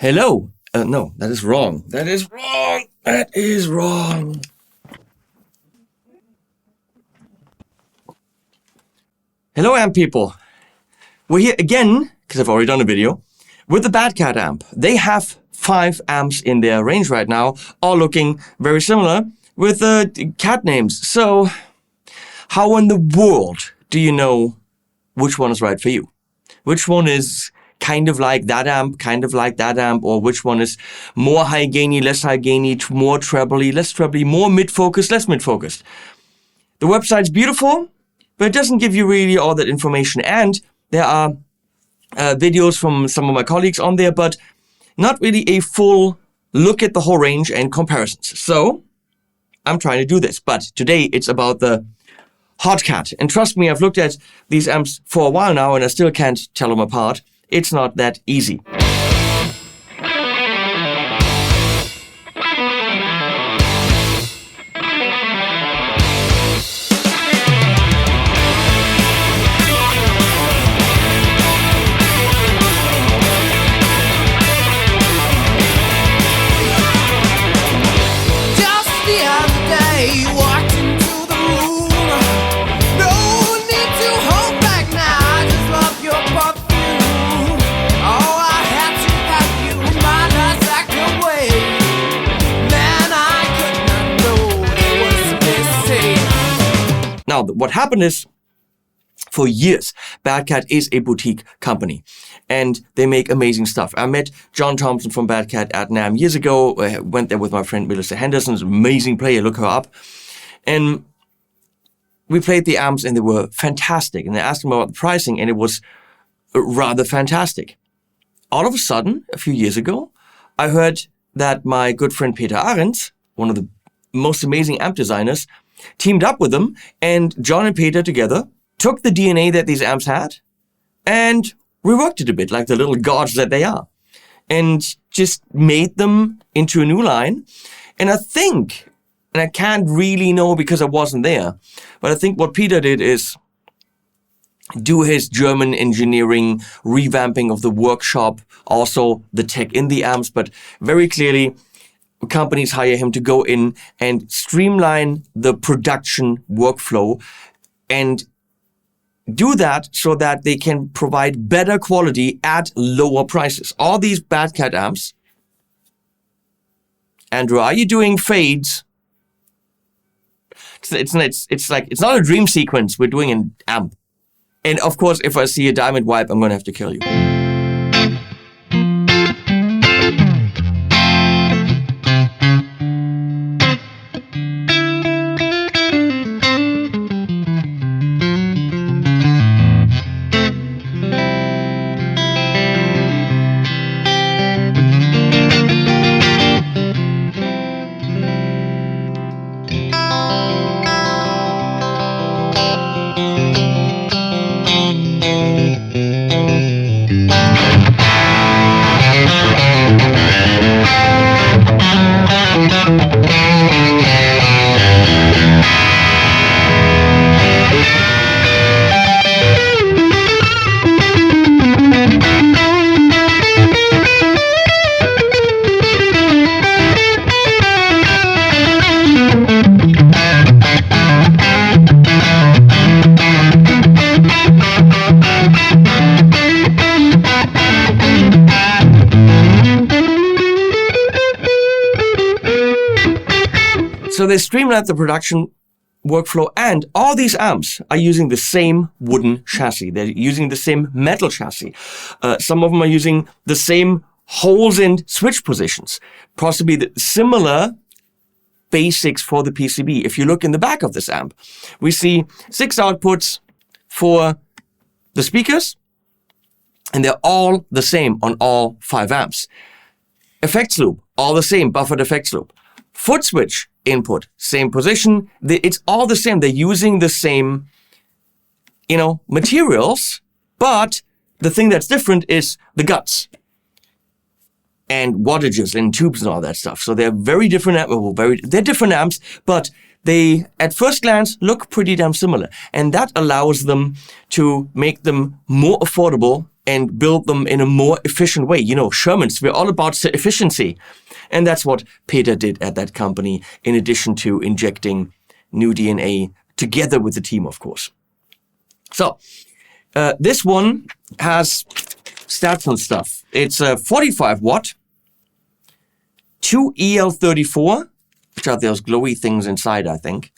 Hello. No, that is wrong. That is wrong. That is wrong. Hello, amp people. We're here again, because I've already done a video, with the Bad Cat amp. They have 5 amps in their range right now, all looking very similar with cat names. So, how in the world do you know which one is right for you? Which one is kind of like that amp, kind of like that amp, or which one is more high gainy, less high gainy, more trebly, less trebly, more mid-focused, less mid-focused? The website's beautiful, but it doesn't give you really all that information. And there are videos from some of my colleagues on there, but not really a full look at the whole range and comparisons. So I'm trying to do this, but today it's about the Hot Cat. And trust me, I've looked at these amps for a while now and I still can't tell them apart. It's not that easy. Now, what happened is, for years, Bad Cat is a boutique company, and they make amazing stuff. I met John Thompson from Bad Cat at NAMM years ago. I went there with my friend Melissa Henderson, an amazing player, look her up. And we played the amps, and they were fantastic. And I asked him about the pricing, and it was rather fantastic. All of a sudden, a few years ago, I heard that my good friend Peter Arendt, one of the most amazing amp designers, teamed up with them, and John and Peter together took the DNA that these amps had and reworked it a bit like the little gods that they are and just made them into a new line. And I think, and I can't really know because I wasn't there, but I think what Peter did is do his German engineering revamping of the workshop, also the tech in the amps, but very clearly companies hire him to go in and streamline the production workflow and do that so that they can provide better quality at lower prices. All these Bad Cat amps. Andrew, are you doing fades? It's not a dream sequence. We're doing an amp. And of course, if I see a diamond wipe, I'm going to have to kill you. So they streamlined the production workflow, and all these amps are using the same wooden chassis. They're using the same metal chassis. Some of them are using the same holes in switch positions, possibly the similar basics for the PCB. If you look in the back of this amp, we see 6 outputs for the speakers, and they're all the same on all 5 amps. Effects loop, all the same, buffered effects loop. Foot switch input, same position. It's all the same. They're using the same, materials, but the thing that's different is the guts and wattages and tubes and all that stuff. So they're very different. They're different amps, but they, at first glance, look pretty damn similar. And that allows them to make them more affordable and build them in a more efficient way. Shermans, we're all about efficiency. And that's what Peter did at that company, in addition to injecting new DNA together with the team, of course. So this one has stats and stuff. It's a 45 watt, 2 EL34, which are those glowy things inside, I think,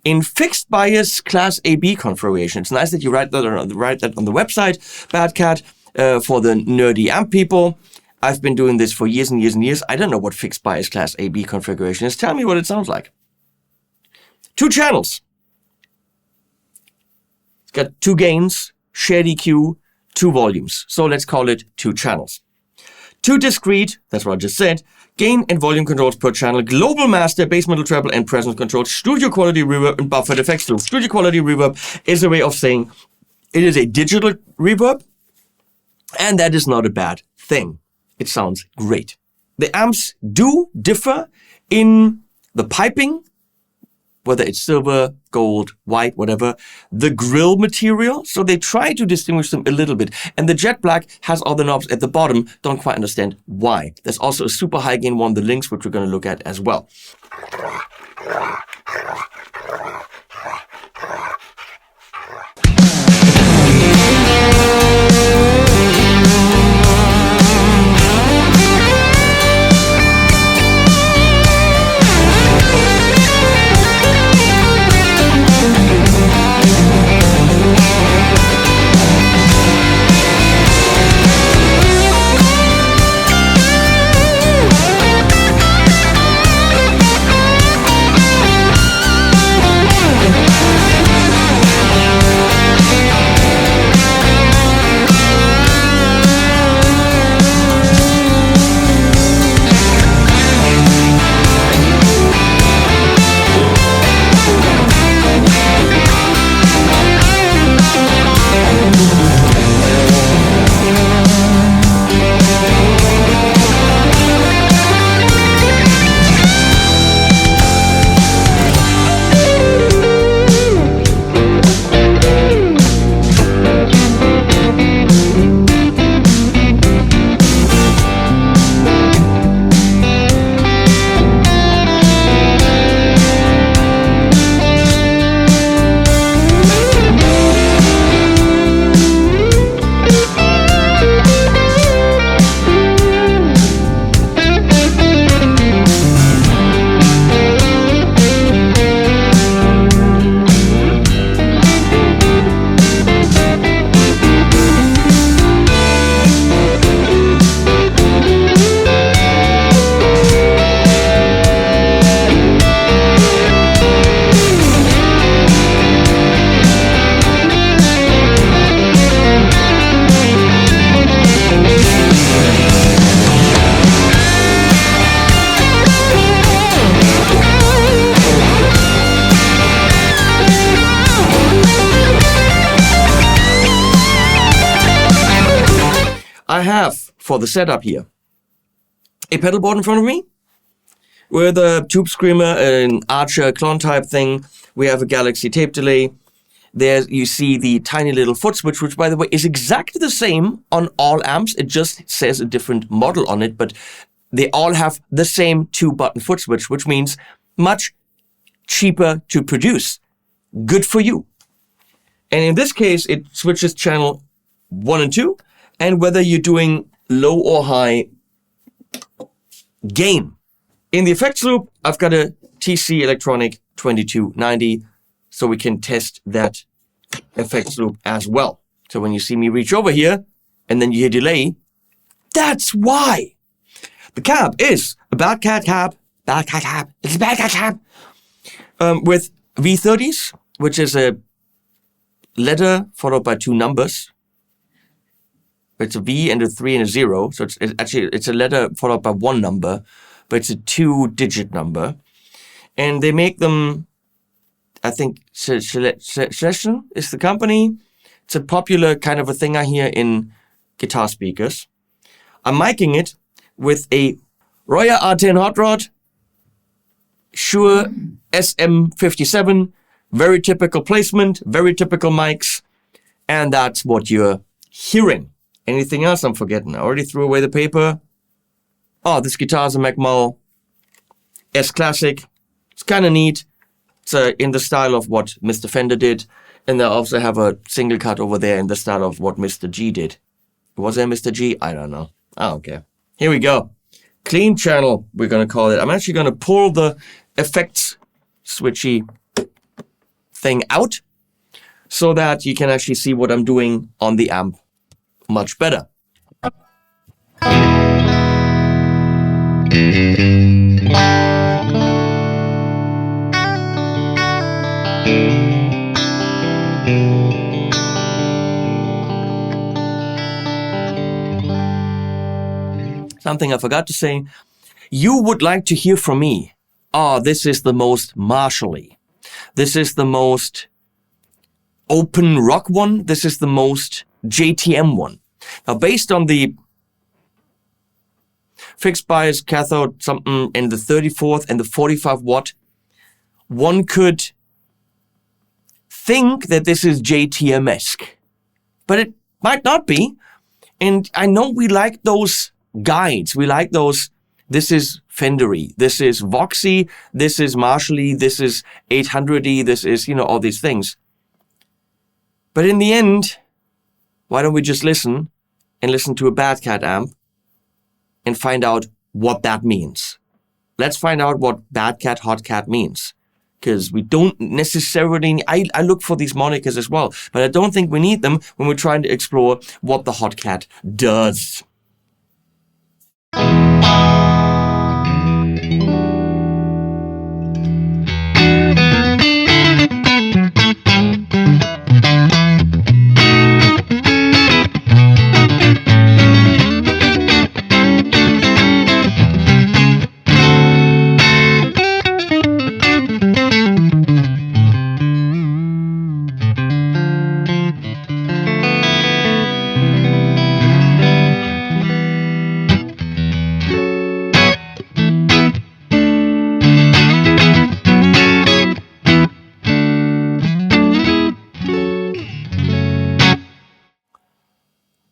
in fixed bias class AB configuration. It's nice that you write that on the website, Badcat, for the nerdy amp people. I've been doing this for years and years and years. I don't know what fixed bias class AB configuration is. Tell me what it sounds like. 2 channels. It's got 2 gains, shared EQ, 2 volumes. So let's call it 2 channels. 2 discrete, that's what I just said, gain and volume controls per channel, global master, bass, middle, treble, and presence control, studio quality reverb, and buffered effects loop. Studio quality reverb is a way of saying it is a digital reverb, and that is not a bad thing. It sounds great. The amps do differ in the piping, whether it's silver, gold, white, whatever, the grill material. So they try to distinguish them a little bit. And the jet black has all the knobs at the bottom. Don't quite understand why. There's also a super high gain one, the Lynx, which we're going to look at as well. I have, for the setup here, a pedal board in front of me with a tube screamer, an Archer clone type thing. We have a Galaxy tape delay. There you see the tiny little foot switch, which, by the way, is exactly the same on all amps. It just says a different model on it, but they all have the same 2-button foot switch, which means much cheaper to produce. Good for you. And in this case, it switches channel 1 and 2, and whether you're doing low or high gain. In the effects loop, I've got a TC Electronic 2290, so we can test that effects loop as well. So when you see me reach over here, and then you hear delay, that's why. The cab is a Badcat cab. It's a Badcat cab. With V30s, which is a letter followed by 2 numbers. It's a V and a 3 and a 0. So it's a letter followed by 1 number, but it's a 2-digit number. And they make them, I think, Session is the company. It's a popular kind of a thing I hear in guitar speakers. I'm miking it with a Roya R10 Hot Rod, Shure SM57, very typical placement, very typical mics, and that's what you're hearing. Anything else I'm forgetting? I already threw away the paper. Oh, this guitar is a McMull S Classic. It's kind of neat. It's in the style of what Mr. Fender did. And I also have a single cut over there in the style of what Mr. G did. Was there Mr. G? I don't know. I don't care. Here we go. Clean channel, we're going to call it. I'm actually going to pull the effects switchy thing out so that you can actually see what I'm doing on the amp much better. Something I forgot to say. You would like to hear from me. Oh, this is the most Marshall-y. This is the most open rock one. This is the most JTM one. Now, based on the fixed bias cathode, something in the 34th and the 45 watt, one could think that this is JTM-esque, but it might not be. And I know we like those guides. We like those. This is Fender-y, this is Voxy, this is Marshall-y, this is 800-y, this is, all these things. But in the end, why don't we just listen and listen to a Bad Cat amp and find out what that means? Let's find out what Bad Cat, Hot Cat means. Because we don't necessarily, I look for these monikers as well, but I don't think we need them when we're trying to explore what the Hot Cat does.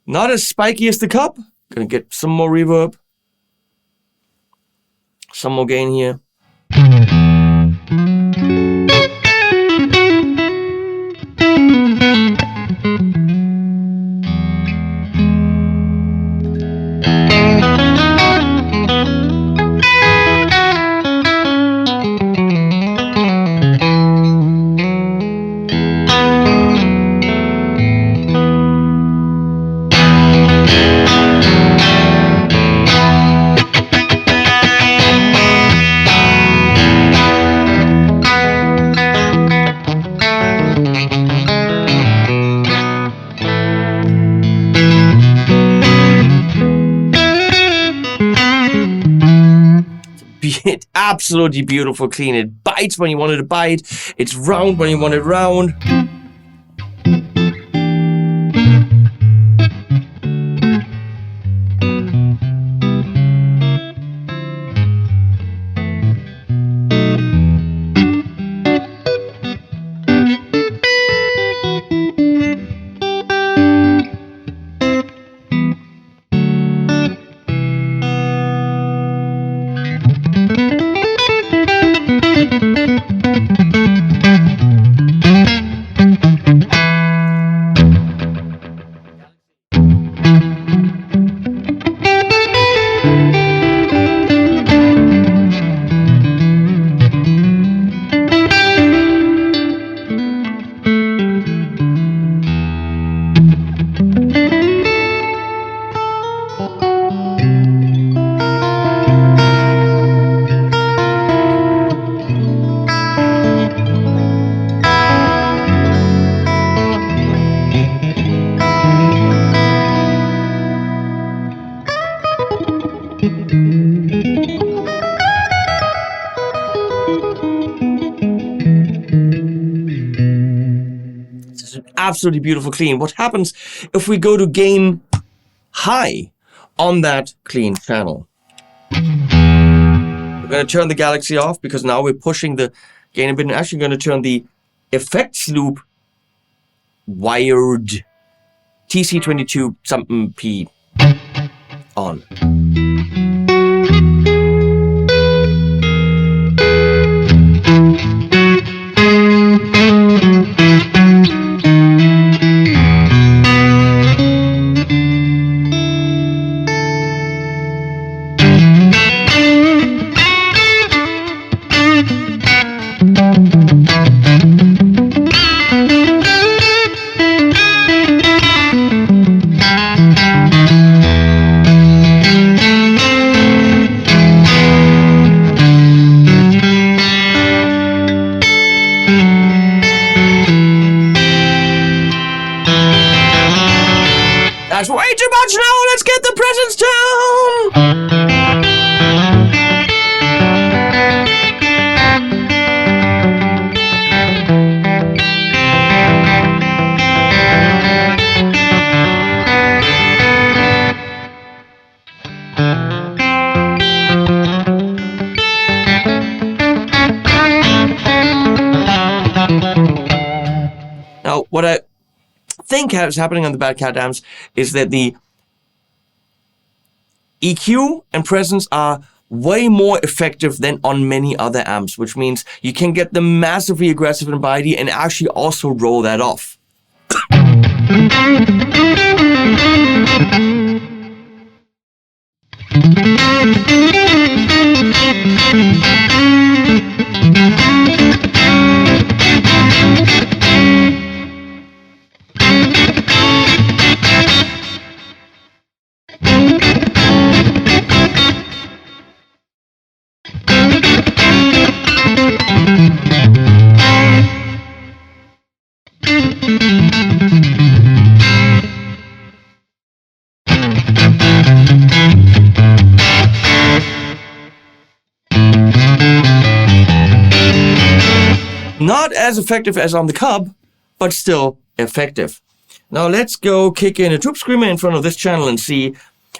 Not as spiky as the cup. Gonna get some more reverb. Some more gain here. Absolutely beautiful clean. It bites when you want it to bite. It's round when you want it round. Absolutely beautiful clean. What happens if we go to gain high on that clean channel? We're going to turn the Galaxy off because now we're pushing the gain a bit. I'm actually going to turn the effects loop wired TC22 something P on. That's way too much now! Let's get the presents down! Now, what I think is happening on the Bad Cat amps is that the EQ and presence are way more effective than on many other amps, which means you can get them massively aggressive and bitey and actually also roll that off. Not as effective as on the Cub, but still effective. Now let's go kick in a Tube Screamer in front of this channel and see,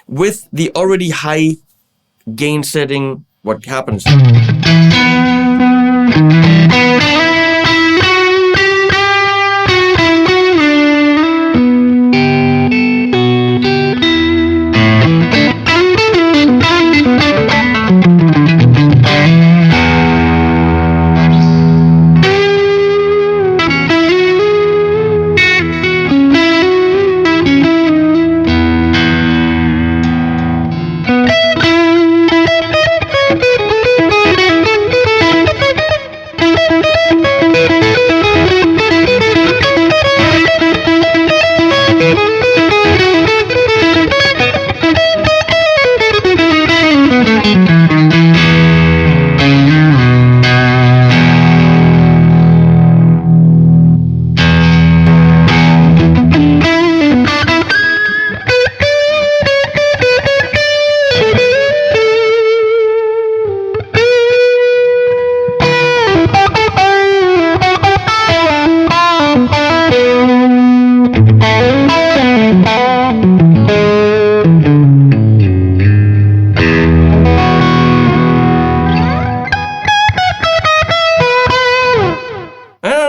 with the already high gain setting, what happens.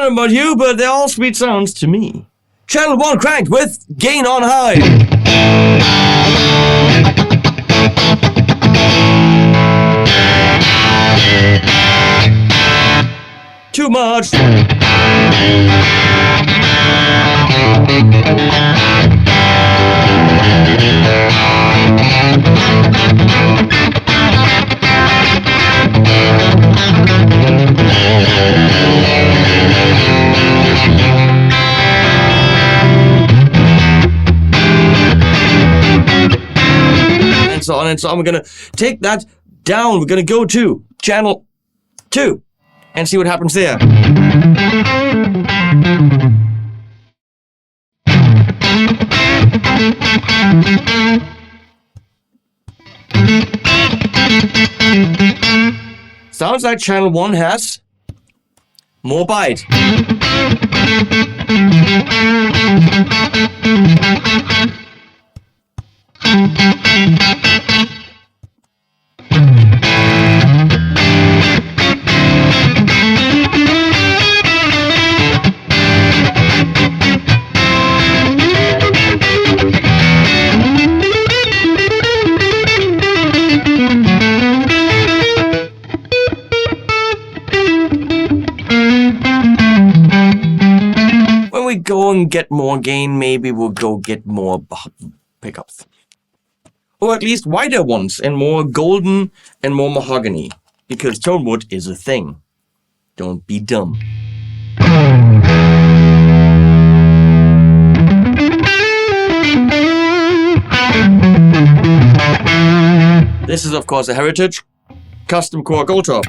About you, but they're all sweet sounds to me. Channel 1 cranked with gain on high. Too much. And so on and so on. We're gonna take that down. We're gonna go to channel 2 and see what happens there. Sounds like channel 1 has more bite. can get more gain, maybe we'll go get more pickups. Or at least wider ones, and more golden and more mahogany. Because tone wood is a thing. Don't be dumb. This is, of course, a Heritage Custom Core Gold Top.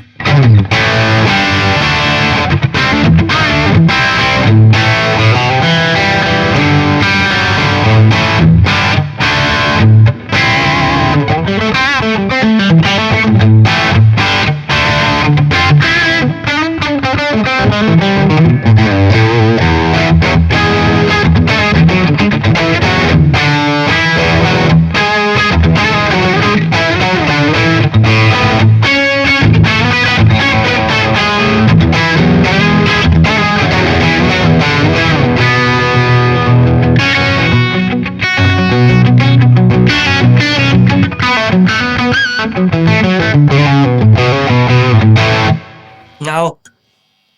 Now,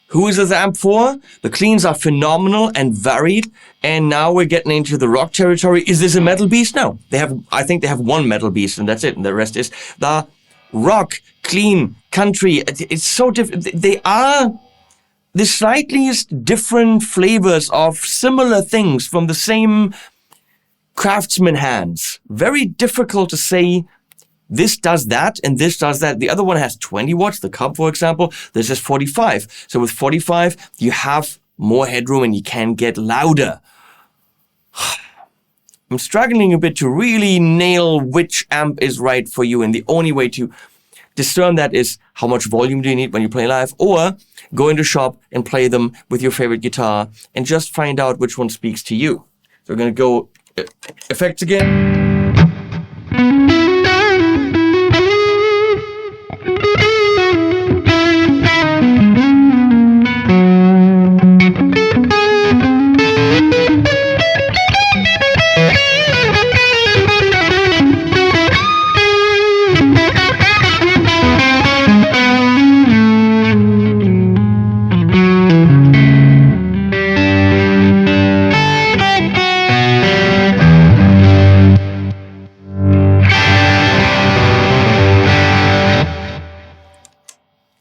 who is this amp for? The cleans are phenomenal and varied, and now we're getting into the rock territory. Is this a metal beast? No. I think they have one metal beast, and that's it, and the rest is the rock, clean, country. It's so different. They are the slightest different flavors of similar things from the same craftsman hands. Very difficult to say this does that and this does that. The other one has 20 watts, the Cub, for example. This is 45. So with 45, you have more headroom and you can get louder. I'm struggling a bit to really nail which amp is right for you, and the only way to discern that is how much volume do you need when you play live, or go into shop and play them with your favorite guitar and just find out which one speaks to you. So we're going to go effects again.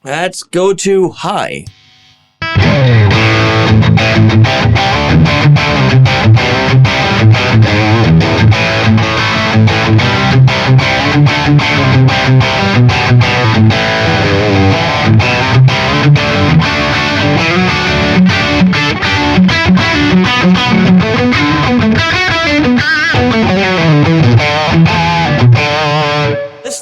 Let's go to high.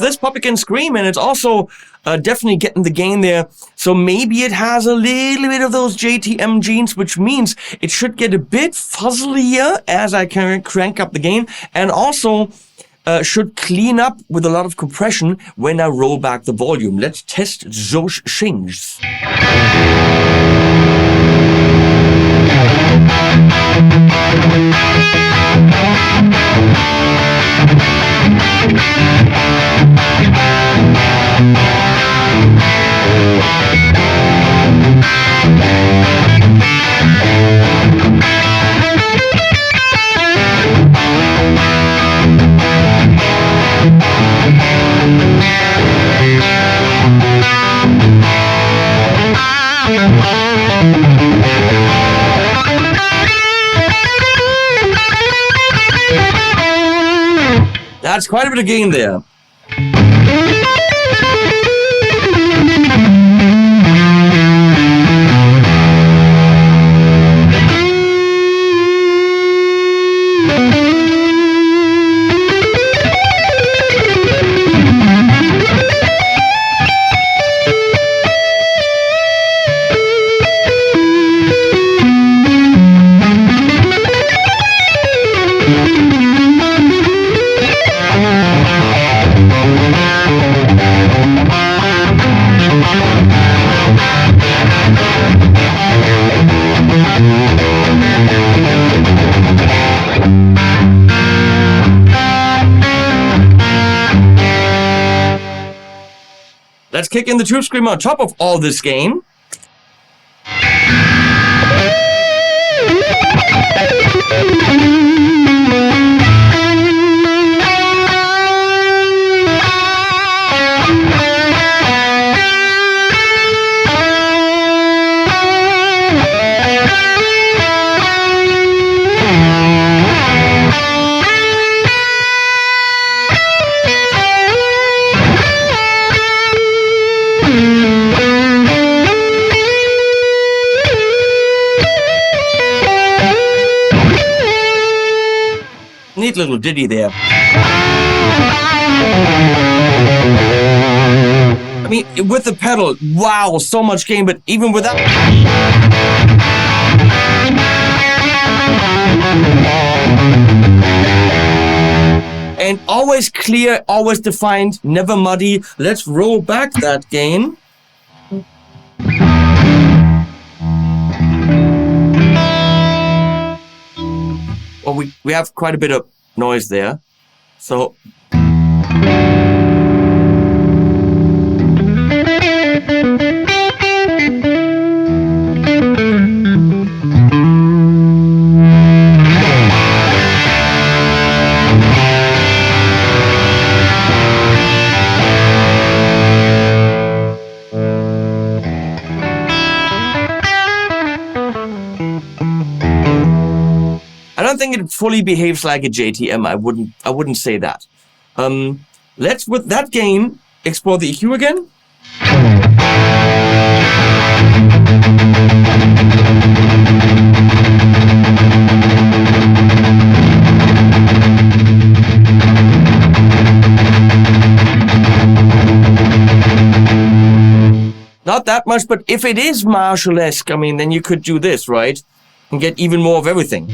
This puppy can scream, and it's also definitely getting the gain there. So maybe it has a little bit of those JTM genes, which means it should get a bit fuzzier as I can crank up the gain, and also should clean up with a lot of compression when I roll back the volume. Let's test those things. That's quite a bit of gain there. Let's kick in the Tube Screamer on top of all this gain. sweet little ditty there. I mean, with the pedal, wow, so much gain, but even without... And always clear, always defined, never muddy. Let's roll back that gain. Well, we have quite a bit of noise there. So... I don't think it fully behaves like a JTM. I wouldn't say that. Let's, with that gain, explore the EQ again. Not that much, but if it is Marshall-esque, I mean, then you could do this, right? And get even more of everything.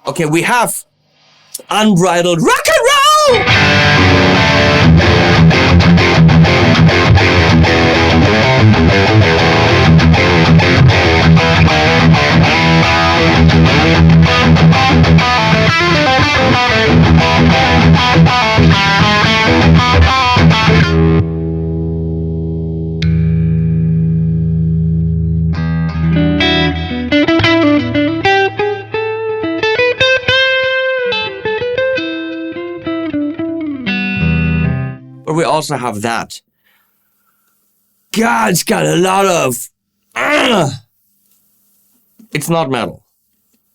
Okay, we have unbridled rock and roll! But we also have that. God, it's got a lot of... It's not metal,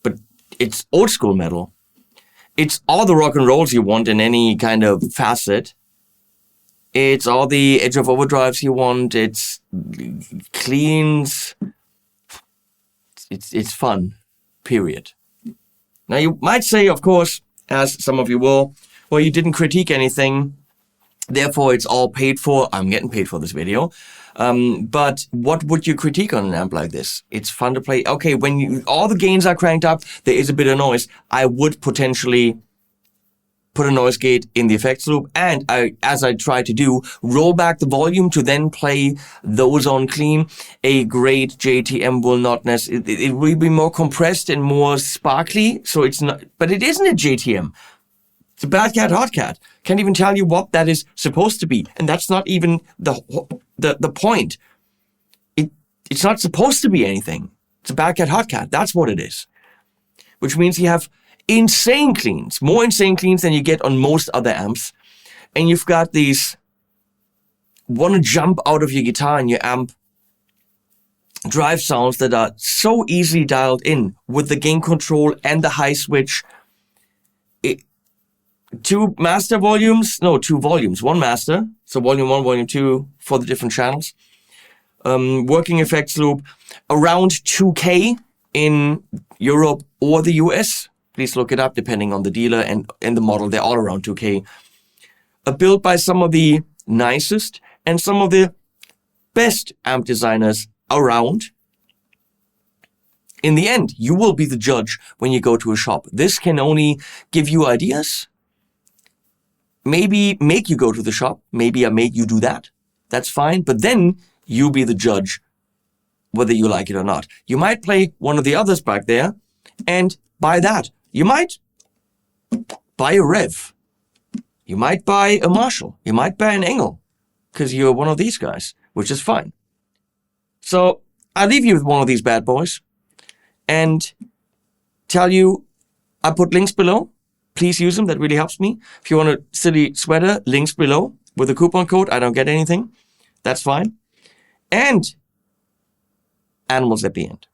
but it's old school metal. It's all the rock and rolls you want in any kind of facet. It's all the edge of overdrives you want. It's cleans. It's fun, period. Now you might say, of course, as some of you will, well, you didn't critique anything, therefore it's all paid for. I'm getting paid for this video. But what would you critique on an amp like this? It's fun to play. Okay, when all the gains are cranked up, there is a bit of noise. I would potentially put a noise gate in the effects loop, and as I try to do, roll back the volume to then play those on clean. A great JTM will not necessarily, it will be more compressed and more sparkly, so it's not, but it isn't a JTM. It's a Bad Cat Hot Cat. Can't even tell you what that is supposed to be, and that's not even the point. It's not supposed to be anything. It's a Bad Cat Hot Cat. That's what it is. Which means you have insane cleans, more insane cleans than you get on most other amps. And you've got these want to jump out of your guitar and your amp drive sounds that are so easily dialed in with the gain control and the high switch. Two volumes, one master. So volume 1, volume 2 for the different channels. Working effects loop around 2K in Europe or the US. Please look it up depending on the dealer and the model. They're all around 2K. Built by some of the nicest and some of the best amp designers around. In the end, you will be the judge when you go to a shop. This can only give you ideas. Maybe make you go to the shop. Maybe I made you do that. That's fine. But then you be the judge whether you like it or not. You might play one of the others back there and buy that. You might buy a Rev. You might buy a Marshall. You might buy an Engel because you're one of these guys, which is fine. So I'll leave you with one of these bad boys and tell you I put links below. Please use them. That really helps me. If you want a silly sweater, links below. With a coupon code, I don't get anything. That's fine. And animals at the end.